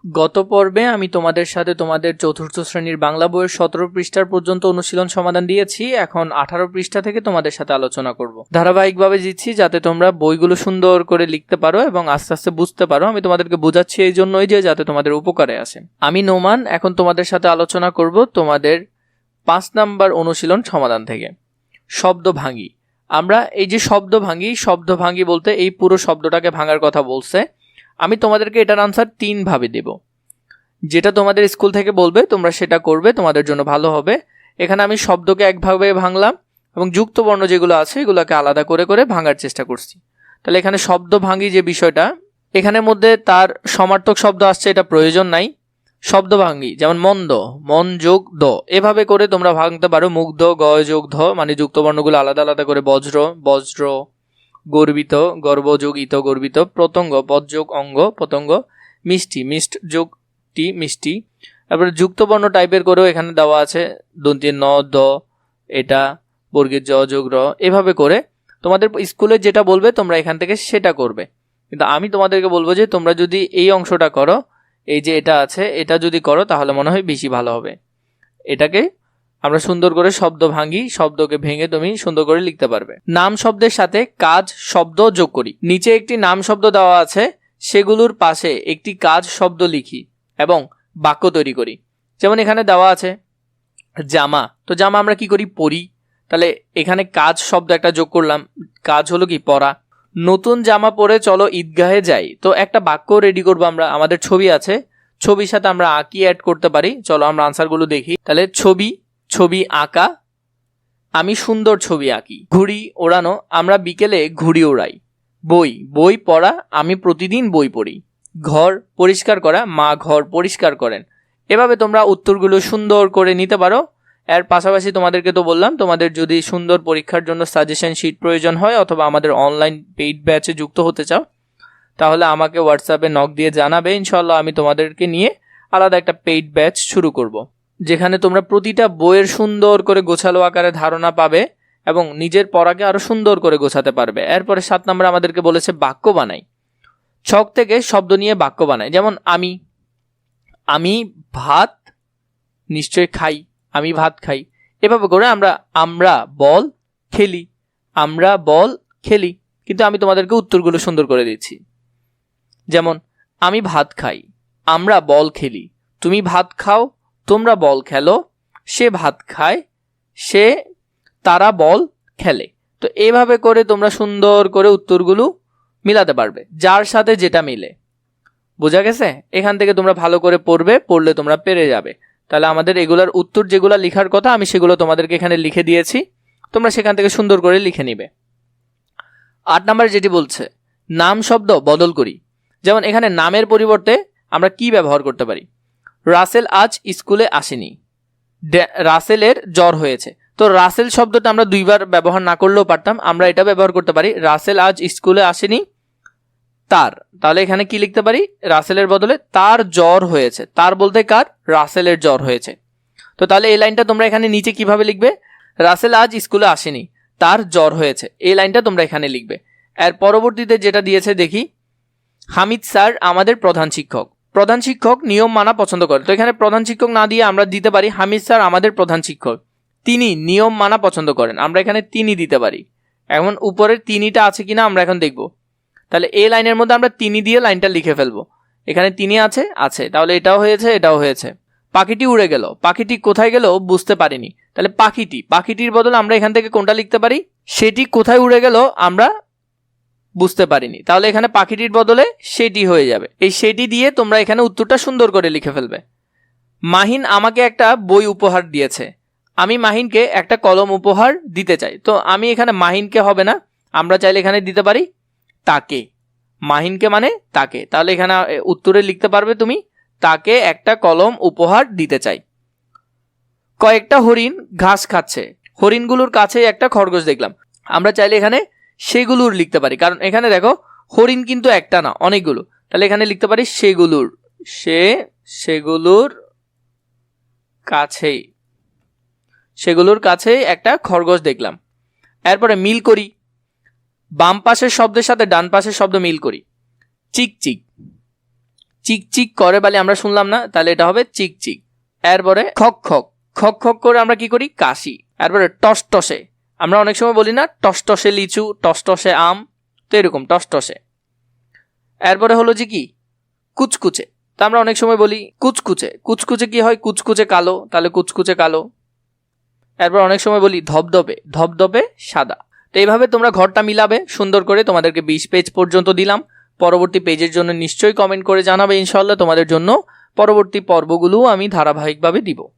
গত পর্বে আমি তোমাদের সাথে তোমাদের চতুর্থ শ্রেণীর বাংলা বইয়ের 17 পৃষ্ঠার পর্যন্ত অনুশীলন সমাধান দিয়েছি। এখন 18 পৃষ্ঠা থেকে তোমাদের সাথে আলোচনা করব। ধারাবাহিকভাবে দিচ্ছি যাতে তোমরা বইগুলো সুন্দর করে লিখতে পারো এবং আস্তে আস্তে বুঝতে পারো। আমি তোমাদেরকে বোঝাচ্ছি এই জন্যই যে যাতে তোমাদের উপকারে আসে। আমি নোমান এখন তোমাদের সাথে আলোচনা করব তোমাদের 5 নাম্বার অনুশীলন সমাধান থেকে। শব্দ ভাঙি। আমরা এই যে শব্দ ভাঙি বলতে এই পুরো শব্দটাকে ভাঙার কথা বলছে। আমি তোমাদেরকে এটার আনসার 3 ভাবে দেব। যেটা তোমাদের স্কুল থেকে বলবে তোমরা সেটা করবে, তোমাদের জন্য ভালো হবে। এখানে আমি শব্দকে একভাবে ভাঙলাম এবং যুক্ত বর্ণ যেগুলো আছে এগুলোকে আলাদা করে করে ভাঙার চেষ্টা করছি। তাহলে এখানে শব্দ ভাঙি যে বিষয়টা, এখানের মধ্যে তার সমার্থক শব্দ আসছে, এটা প্রয়োজন নাই। শব্দ ভাঙি যেমন মন্দ, মন যোগ দ, এভাবে করে তোমরা ভাঙতে পারো। মুগ্ধ, গ যোগ ধ, মানে যুক্ত বর্ণগুলো আলাদা আলাদা করে। বজ্র, বজ্র, গর্বিত, গর্ব যোগ ইত গর্বিত। প্রত্যঙ্গ, পদ যোগ অঙ্গ পতঙ্গ। মিষ্টি, মিষ্ট যোগ টি মিষ্টি। তারপরে যুক্ত বর্ণ টাইপের করেও এখানে দেওয়া আছে, দন্তের ন, দ, এটা, বর্গের জ যোগ র। এভাবে করে তোমাদের স্কুলে যেটা বলবে তোমরা এখান থেকে সেটা করবে। কিন্তু আমি তোমাদেরকে বলবো যে তোমরা যদি এই অংশটা করো, এই যে এটা আছে, এটা যদি করো তাহলে মনে হয় বেশি ভালো হবে। এটাকে আমরা সুন্দর করে শব্দ ভাঙি, শব্দকে ভেঙে তুমি সুন্দর করে লিখতে পারবে। নাম শব্দের সাথে কাজ শব্দ যোগ করি। নিচে একটি নাম শব্দ দেওয়া আছে, সেগুলোর পাশে একটি কাজ শব্দ লিখি এবং বাক্য তৈরি করি। যেমন এখানে দেওয়া আছে জামা, তো জামা আমরা কি করি? পরি। তাহলে এখানে কাজ শব্দ একটা যোগ করলাম, কাজ হলো কি? পরা। নতুন জামা পরে চলো ঈদগাহে যাই, তো একটা বাক্য রেডি করবো আমরা। আমাদের ছবি আছে, ছবির সাথে আমরা আঁকি অ্যাড করতে পারি। চলো আমরা আনসারগুলো দেখি। তাহলে ছবি আঁকা, আমি সুন্দর ছবি আঁকি। ঘুড়ি ওড়ানো, আমরা বিকেলে ঘুড়ি ওড়াই। বই পড়া, আমি প্রতিদিন বই পড়ি। ঘর পরিষ্কার করা, মা ঘর পরিষ্কার করেন। এভাবে তোমরা উত্তরগুলো সুন্দর করে নিতে পারো। এর পাশাপাশি তোমাদেরকে তো বললাম, তোমাদের যদি সুন্দর পরীক্ষার জন্য সাজেশন শিট প্রয়োজন হয় অথবা আমাদের অনলাইন পেইড ব্যাচে যুক্ত হতে চাও, তাহলে আমাকে হোয়াটসঅ্যাপে নক দিয়ে জানাবে। ইনশাল্লাহ আমি তোমাদেরকে নিয়ে আলাদা একটা পেইড ব্যাচ শুরু করব, যেখানে তোমরা প্রতিটা বইয়ের সুন্দর করে গোছালো আকারে ধারণা পাবে এবং নিজের পড়াকে আরো সুন্দর করে গোছাতে পারবে। এরপরে 7 নম্বরে আমাদেরকে বলেছে বাক্য বানাই। ছক থেকে শব্দ নিয়ে বাক্য বানাই। যেমন আমি ভাত নিশ্চয় খাই, আমি ভাত খাই। এভাবে করে আমরা বল খেলি। কিন্তু আমি তোমাদেরকে উত্তরগুলো সুন্দর করে দিচ্ছি। যেমন আমি ভাত খাই, আমরা বল খেলি, তুমি ভাত খাও, তোমরা বল খেলো, সে ভাত খায়, তারা বল খেলে। তো এইভাবে করে তোমরা সুন্দর করে উত্তরগুলো মিলাতে পারবে, যার সাথে যেটা মিলে। বোঝা গেছে? এখান থেকে তোমরা ভালো করে পড়লে তোমরা পেরে যাবে। তাহলে আমাদের এগুলার উত্তর যেগুলো লেখার কথা আমি সেগুলো তোমাদেরকে এখানে লিখে দিয়েছি, তোমরা সেখান থেকে সুন্দর করে লিখে নিবে। 8 নম্বরে যেটি বলছে নাম শব্দ বদল করি। যেমন এখানে নামের পরিবর্তে আমরা কি ব্যবহার করতে পারি? রাসেল আজ স্কুলে আসেনি, রাসেলের জ্বর হয়েছে। তো রাসেল শব্দটা আমরা 2 বার ব্যবহার না করলেও পারতাম, আমরা এটা ব্যবহার করতে পারি রাসেল আজ স্কুলে আসেনি তার। তাহলে এখানে কি লিখতে পারি? রাসেলের বদলে তার জ্বর হয়েছে। তার বলতে কার? রাসেলের জ্বর হয়েছে। তো তাহলে এই লাইনটা তোমরা এখানে নিচে কিভাবে লিখবে? রাসেল আজ স্কুলে আসেনি, তার জ্বর হয়েছে, এই লাইনটা তোমরা এখানে লিখবে। এর পরবর্তীতে যেটা দিয়েছে দেখি, হামিদ স্যার আমাদের প্রধান শিক্ষক। প্রধান শিক্ষক নিয়ম মানা পছন্দ করে। তো এখানে প্রধান শিক্ষক না দিয়ে আমরা দিতে পারি হামিদ স্যার আমাদের প্রধান শিক্ষক, তিনি নিয়ম মানা পছন্দ করেন। আমরা এখানে তিনি দিতে পারি। এখন উপরের তিনিটা আছে কিনা আমরা এখন দেখব। তাহলে এই লাইনের মধ্যে আমরা তিনি দিয়ে লাইনটা লিখে ফেলবো। এখানে তিনি আছে, তাহলে এটাও হয়েছে। পাখিটি উড়ে গেল, পাখিটি কোথায় গেল বুঝতে পারিনি। তাহলে পাখিটির বদলে আমরা এখান থেকে কোনটা লিখতে পারি? সেটি কোথায় উড়ে গেল আমরা বুঝতে পারিনি। তাহলে এখানে পাখিটির বদলে সেটি হয়ে যাবে। এই সেটি দিয়ে তোমরা এখানে উত্তরটা সুন্দর করে লিখে ফেলবে। মাহিন আমাকে একটা বই উপহার দিয়েছে, আমি মাহিনকে একটা কলম উপহার দিতে চাই। তো আমি এখানে মাহিনকে হবে না, আমরা চাইলে এখানে দিতে পারি তাকে। মাহিনকে মানে তাকে। তাহলে এখানে উত্তরে লিখতে পারবে তুমি তাকে একটা কলম উপহার দিতে চাই। কয়েকটা হরিণ ঘাস খাচ্ছে, হরিণগুলোর কাছে একটা খরগোশ দেখলাম। আমরা চাইলে এখানে সেগুলোর লিখতে পারি, কারণ এখানে দেখো হরিণ কিন্তু একটা না, অনেকগুলো। তাহলে এখানে লিখতে পারি সেগুলোর কাছেই একটা খরগোশ দেখলাম। এরপরে মিল করি, বাম পাশের শব্দের সাথে ডান পাশের শব্দ মিল করি। চিকচিক, চিকচিক করে বলে আমরা শুনলাম না, তাহলে এটা হবে চিকচিক। এরপরে খক খক, খক খক করে আমরা কি করি, কাশি। এরপরে টসটসে, আমরা অনেক সময় বলি না টসটসে লিচু, টসটসে আম, তো এরকম টসটসে। এরপরে হলো যে কি কুচকুচে, তো আমরা অনেক সময় বলি কুচকুচে, কুচকুচে কি হয়, কুচকুচে কালো, তাহলে কুচকুচে কালো। এরপর অনেক সময় বলি ধবধবে, ধবধবে সাদা। তো এইভাবে তোমরা ঘরটা মিলাবে সুন্দর করে। তোমাদেরকে 20 পেজ পর্যন্ত দিলাম। পরবর্তী পেজের জন্য নিশ্চয়ই কমেন্ট করে জানাবে, ইনশাআল্লাহ তোমাদের জন্য পরবর্তী পর্বগুলো আমি ধারাবাহিকভাবে দিব।